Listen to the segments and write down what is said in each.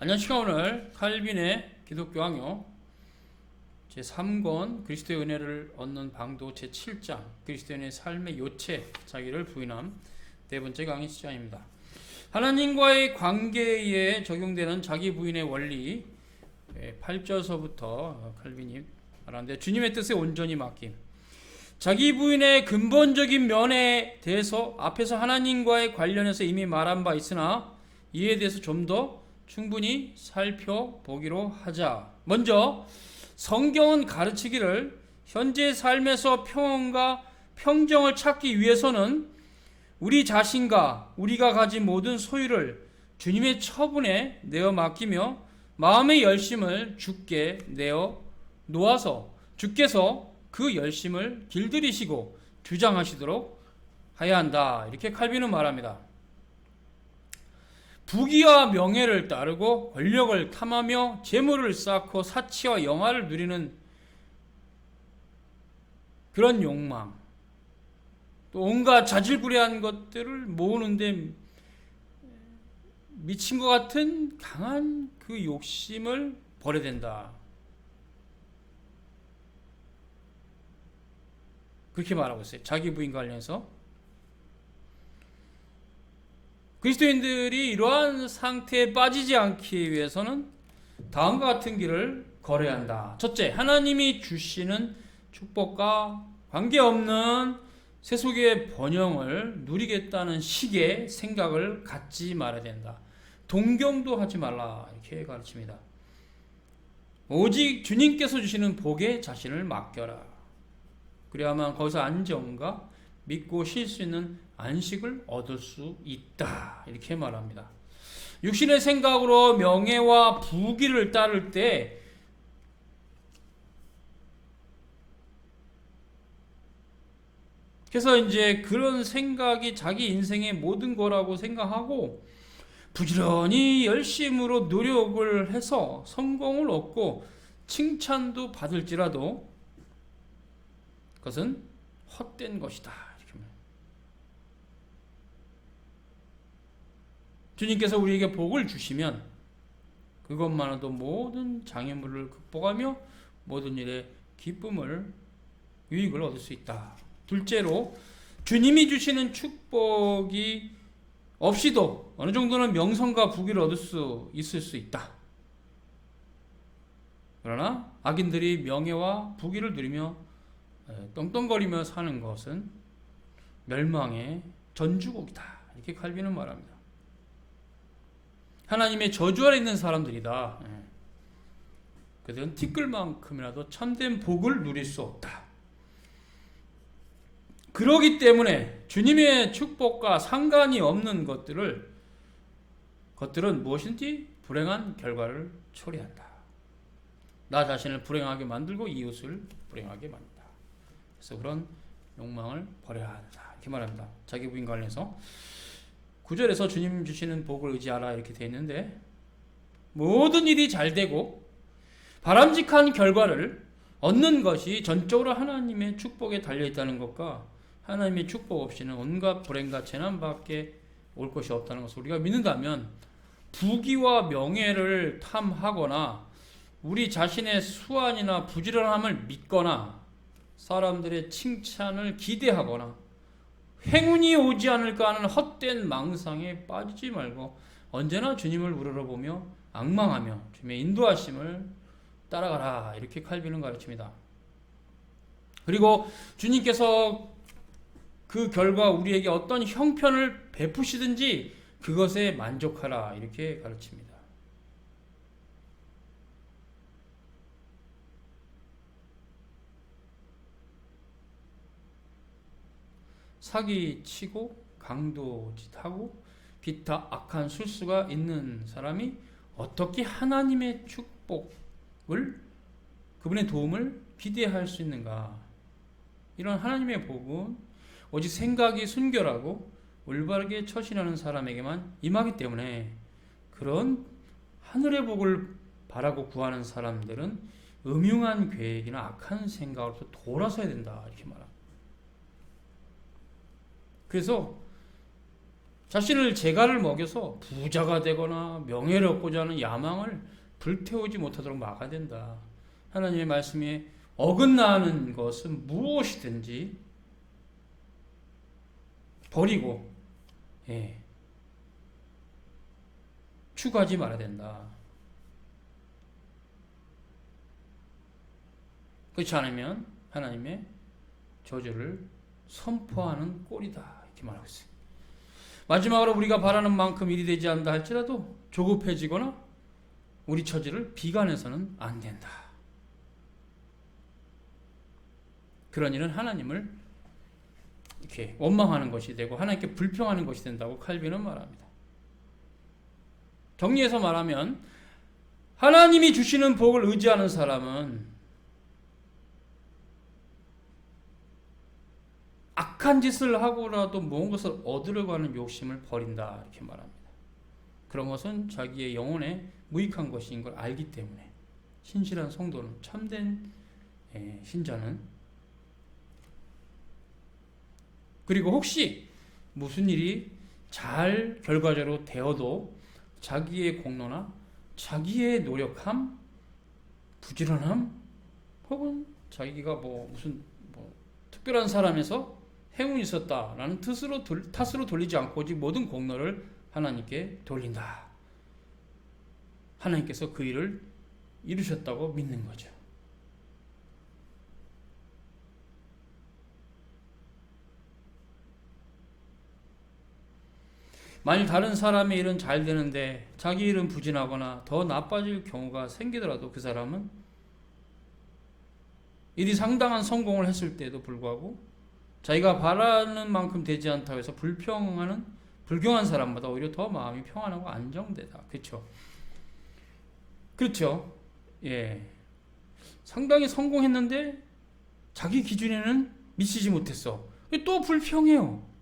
안녕하십니까. 오늘 칼빈의 기독교 강요 제3권 그리스도의 은혜를 얻는 방도 제7장 그리스도의 은혜의 삶의 요체 자기를 부인함 네 번째 강의 시간입니다. 하나님과의 관계에 적용되는 자기 부인의 원리 8절서부터 칼빈이 말하는데, 주님의 뜻에 온전히 맡김. 자기 부인의 근본적인 면에 대해서 앞에서 하나님과의 관련해서 이미 말한 바 있으나 이에 대해서 좀 더 충분히 살펴보기로 하자. 먼저 성경은 가르치기를 현재 삶에서 평온과 평정을 찾기 위해서는 우리 자신과 우리가 가진 모든 소유를 주님의 처분에 내어 맡기며 마음의 열심을 주께 내어 놓아서 주께서 그 열심을 길들이시고 주장하시도록 하여야 한다. 이렇게 칼빈은 말합니다. 부귀와 명예를 따르고 권력을 탐하며 재물을 쌓고 사치와 영화를 누리는 그런 욕망, 또 온갖 자질구레한 것들을 모으는데 미친 것 같은 강한 그 욕심을 버려야 된다. 그렇게 말하고 있어요. 자기 부인 관련해서. 그리스도인들이 이러한 상태에 빠지지 않기 위해서는 다음과 같은 길을 걸어야 한다. 첫째, 하나님이 주시는 축복과 관계없는 세속의 번영을 누리겠다는 식의 생각을 갖지 말아야 된다. 동경도 하지 말라. 이렇게 가르칩니다. 오직 주님께서 주시는 복에 자신을 맡겨라. 그래야만 거기서 안정과 믿고 쉴 수 있는 안식을 얻을 수 있다. 이렇게 말합니다. 육신의 생각으로 명예와 부귀를 따를 때 그래서 이제 그런 생각이 자기 인생의 모든 거라고 생각하고 부지런히 열심으로 노력을 해서 성공을 얻고 칭찬도 받을지라도 그것은 헛된 것이다. 이렇게 말합니다. 주님께서 우리에게 복을 주시면 그것만으로도 모든 장애물을 극복하며 모든 일에 기쁨을, 유익을 얻을 수 있다. 둘째로, 주님이 주시는 축복이 없이도 어느 정도는 명성과 부귀를 얻을 수 있을 수 있다. 그러나 악인들이 명예와 부귀를 누리며 떵떵거리며 사는 것은 멸망의 전주곡이다. 이렇게 칼빈은 말합니다. 하나님의 저주 아래 있는 사람들이다. 그들은 티끌만큼이라도 참된 복을 누릴 수 없다. 그러기 때문에 주님의 축복과 상관이 없는 것들은 무엇인지 불행한 결과를 초래한다. 나 자신을 불행하게 만들고 이웃을 불행하게 만든다. 그래서 그런 욕망을 버려야 한다. 이렇게 말합니다. 자기 부인 관련해서 9절에서 주님 주시는 복을 의지하라 이렇게 되어 있는데, 모든 일이 잘 되고 바람직한 결과를 얻는 것이 전적으로 하나님의 축복에 달려있다는 것과 하나님의 축복 없이는 온갖 불행과 재난밖에 올 것이 없다는 것을 우리가 믿는다면, 부귀와 명예를 탐하거나 우리 자신의 수완이나 부지런함을 믿거나 사람들의 칭찬을 기대하거나 행운이 오지 않을까 하는 헛된 망상에 빠지지 말고 언제나 주님을 우러러보며 앙망하며 주님의 인도하심을 따라가라. 이렇게 칼빈은 가르칩니다. 그리고 주님께서 그 결과 우리에게 어떤 형편을 베푸시든지 그것에 만족하라. 이렇게 가르칩니다. 사기치고 강도짓하고 기타 악한 술수가 있는 사람이 어떻게 하나님의 축복을, 그분의 도움을 기대할 수 있는가? 이런 하나님의 복은 오직 생각이 순결하고 올바르게 처신하는 사람에게만 임하기 때문에 그런 하늘의 복을 바라고 구하는 사람들은 음흉한 계획이나 악한 생각으로부터 돌아서야 된다. 이렇게 말합니다. 그래서 자신을 재갈을 먹여서 부자가 되거나 명예를 얻고자 하는 야망을 불태우지 못하도록 막아야 된다. 하나님의 말씀에 어긋나는 것은 무엇이든지 버리고 추구하지 말아야 된다. 그렇지 않으면 하나님의 저주를 선포하는 꼴이다. 이렇게 말하고 있어요. 마지막으로 우리가 바라는 만큼 일이 되지 않는다 할지라도 조급해지거나 우리 처지를 비관해서는 안 된다. 그런 일은 하나님을 이렇게 원망하는 것이 되고 하나님께 불평하는 것이 된다고 칼빈은 말합니다. 정리해서 말하면 하나님이 주시는 복을 의지하는 사람은 악한 짓을 하고라도 무언 것을 얻으려고 하는 욕심을 버린다. 이렇게 말합니다. 그런 것은 자기의 영혼에 무익한 것인 걸 알기 때문에 신실한 성도는, 참된 신자는, 그리고 혹시 무슨 일이 잘 결과적으로 되어도 자기의 공로나 자기의 노력함, 부지런함, 혹은 자기가 무슨 특별한 사람에서 행운이 있었다라는 탓으로 돌리지 않고 오직 모든 공로를 하나님께 돌린다. 하나님께서 그 일을 이루셨다고 믿는 거죠. 만일 다른 사람의 일은 잘 되는데 자기 일은 부진하거나 더 나빠질 경우가 생기더라도 그 사람은 일이 상당한 성공을 했을 때에도 불구하고 자기가 바라는 만큼 되지 않다고 해서 불경한 사람보다 오히려 더 마음이 평안하고 안정되다. 그렇죠? 그렇죠? 예. 상당히 성공했는데 자기 기준에는 미치지 못했어. 또 불평해요.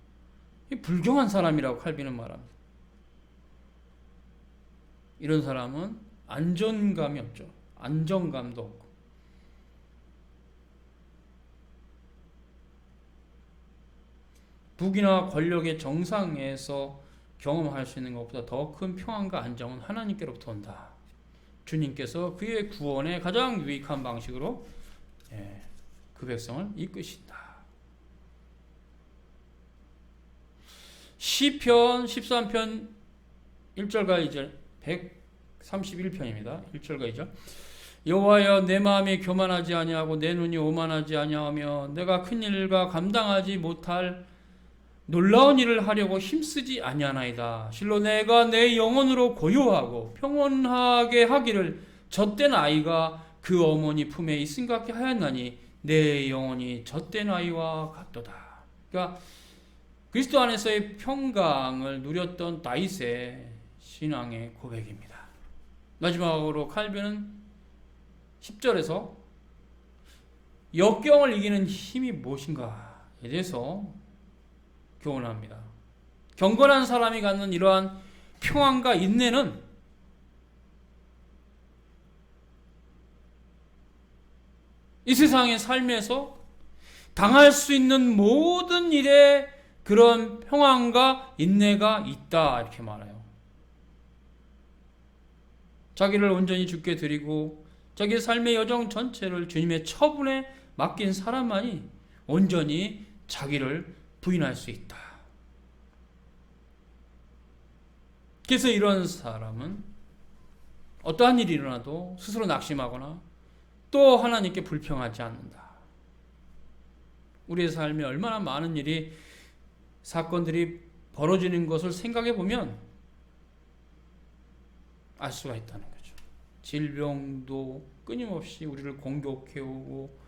불경한 사람이라고 칼빈은 말합니다. 이런 사람은 안정감이 없죠. 안정감도 없고. 부귀나 권력의 정상에서 경험할 수 있는 것보다 더 큰 평안과 안정은 하나님께로부터 온다. 주님께서 그의 구원의 가장 유익한 방식으로 그 백성을 이끄신다. 시편 13편 1절과 2절 131편입니다. 1절과 2절 여호와여 내 마음이 교만하지 아니하고 내 눈이 오만하지 아니하며 내가 큰 일과 감당하지 못할 놀라운 일을 하려고 힘쓰지 아니하나이다. 실로 내가 내 영혼으로 고요하고 평온하게 하기를 젖된 아이가 그 어머니 품에 있음 같게 하였나니 내 영혼이 젖된 아이와 같도다. 그러니까 그리스도 안에서의 평강을 누렸던 다윗의 신앙의 고백입니다. 마지막으로 칼빈은 10절에서 역경을 이기는 힘이 무엇인가에 대해서 교훈합니다. 경건한 사람이 갖는 이러한 평안과 인내는 이 세상의 삶에서 당할 수 있는 모든 일에 그런 평안과 인내가 있다. 이렇게 말해요. 자기를 온전히 주께 드리고 자기의 삶의 여정 전체를 주님의 처분에 맡긴 사람만이 온전히 자기를 부인할 수 있다. 그래서 이런 사람은 어떠한 일이 일어나도 스스로 낙심하거나 또 하나님께 불평하지 않는다. 우리의 삶에 얼마나 많은 사건들이 벌어지는 것을 생각해 보면 알 수가 있다는 거죠. 질병도 끊임없이 우리를 공격해 오고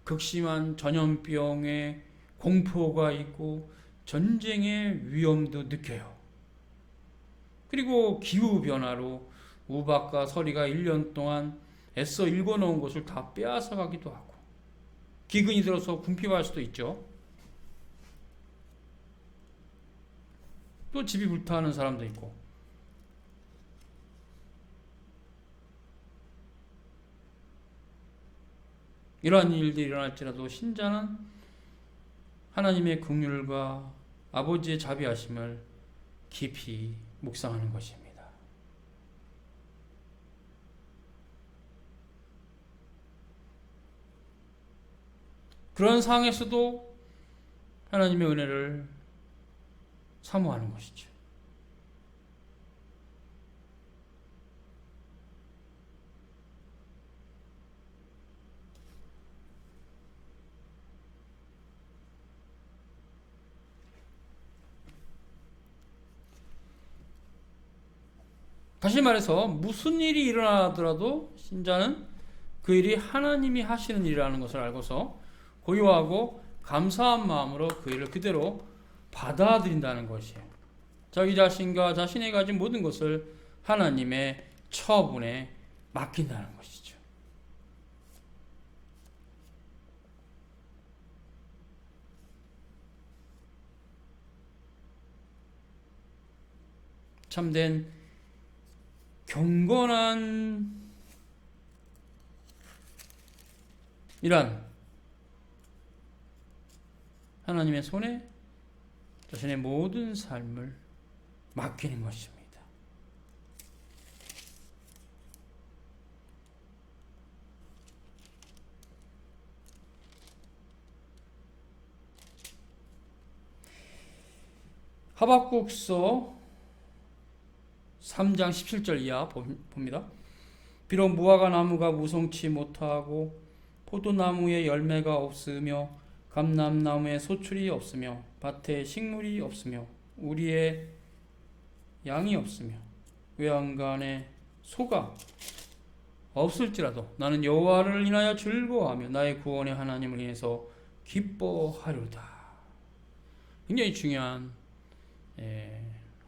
극심한 전염병에 공포가 있고 전쟁의 위험도 느껴요. 그리고 기후변화로 우박과 서리가 1년 동안 애써 일궈놓은 것을 다 빼앗아 가기도 하고 기근이 들어서 궁핍할 수도 있죠. 또 집이 불타는 사람도 있고 이러한 일들이 일어날지라도 신자는 하나님의 긍휼과 아버지의 자비하심을 깊이 묵상하는 것입니다. 그런 상황에서도 하나님의 은혜를 사모하는 것이죠. 다시 말해서 무슨 일이 일어나더라도 신자는 그 일이 하나님이 하시는 일이라는 것을 알고서 고요하고 감사한 마음으로 그 일을 그대로 받아들인다는 것이에요. 자기 자신과 자신이 가진 모든 것을 하나님의 처분에 맡긴다는 것이죠. 참된 경건한 이란 하나님의 손에 자신의 모든 삶을 맡기는 것입니다. 하박국서 3장 17절 이하 봅니다. 비록 무화과 나무가 무성치 못하고 포도나무에 열매가 없으며 감람나무에 소출이 없으며 밭에 식물이 없으며 우리의 양이 없으며 외양간에 소가 없을지라도 나는 여호와를 인하여 즐거워하며 나의 구원의 하나님을 인해서 기뻐하리로다. 굉장히 중요한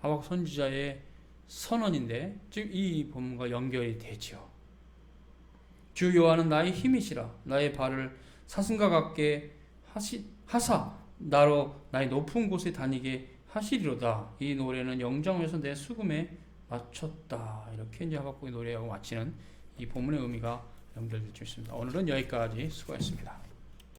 하박국 선지자의 선언인데 즉 이 본문과 연결이 되죠. 주 여호와는 나의 힘이시라 나의 발을 사슴과 같게 하사 나로 나의 높은 곳에 다니게 하시리로다. 이 노래는 영장에서 내 수금에 맞췄다. 이렇게 이제 하박국의 노래하고 마치는 이 본문의 의미가 연결될 수 있습니다. 오늘은 여기까지. 수고했습니다.